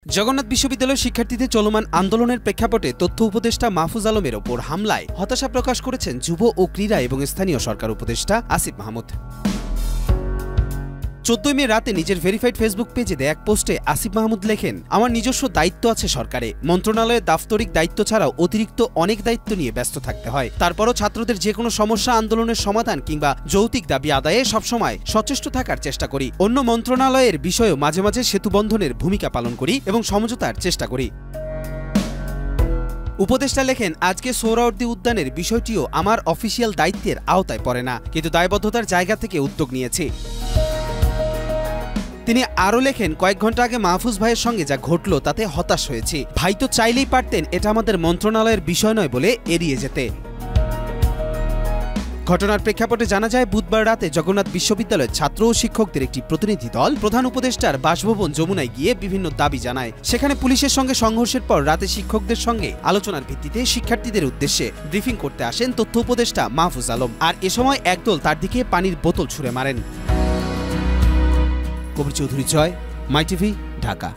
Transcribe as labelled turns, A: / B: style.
A: জগন্নাথ বিশ্ববিদ্যালয়ের শিক্ষার্থীদের চলমান আন্দোলনের প্রেক্ষাপটে তথ্য উপদেষ্টা মাহফুজ আলমের ওপর হামলায় হতাশা প্রকাশ করেছেন যুব ও ক্রীড়া এবং স্থানীয় সরকার উপদেষ্টা আসিফ মাহমুদ। 14 মে রাতে নিজের ভেরিফাইড ফেসবুক পেজে দেয়া এক পোস্টে আসিফ মাহমুদ লেখেন, আমার নিজস্ব দায়িত্ব আছে সরকারে, মন্ত্রণালয়ের দাপ্তরিক দায়িত্ব ছাড়াও অতিরিক্ত অনেক দায়িত্ব নিয়ে ব্যস্ত থাকতে হয়। তারপরও ছাত্রদের যে কোনো সমস্যা আন্দোলনের সমাধান কিংবা যৌক্তিক দাবি আদায়ে সবসময় সচেষ্ট থাকার চেষ্টা করি। অন্য মন্ত্রণালয়ের বিষয়েও মাঝে মাঝে সেতু বন্ধনের ভূমিকা পালন করি এবং সমঝোতার চেষ্টা করি। উপদেষ্টা লেখেন, আজকে সোহরাওয়ার্দী উদ্যানের বিষয়টিও আমার অফিসিয়াল দায়িত্বের আওতায় পড়ে না, কিন্তু দায়বদ্ধতার জায়গা থেকে উদ্যোগ নিয়েছি। তিনি আরও লেখেন, কয়েক ঘন্টা আগে মাহফুজ ভাইয়ের সঙ্গে যা ঘটল তাতে হতাশ হয়েছি। ভাই তো চাইলেই পারতেন এটা আমাদের মন্ত্রণালয়ের বিষয় নয় বলে এড়িয়ে যেতে। ঘটনার প্রেক্ষাপটে জানা যায়, বুধবার রাতে জগন্নাথ বিশ্ববিদ্যালয়ের ছাত্র ও শিক্ষকদের একটি প্রতিনিধি দল প্রধান উপদেষ্টার বাসভবন যমুনায় গিয়ে বিভিন্ন দাবি জানায়। সেখানে পুলিশের সঙ্গে সংঘর্ষের পর রাতে শিক্ষকদের সঙ্গে আলোচনার ভিত্তিতে শিক্ষার্থীদের উদ্দেশ্যে ব্রিফিং করতে আসেন তথ্য উপদেষ্টা মাহফুজ আলম। আর এ সময় একদল তার দিকে পানির বোতল ছুঁড়ে মারেন। কবির চৌধুরী জয়, মাই টিভি, ঢাকা।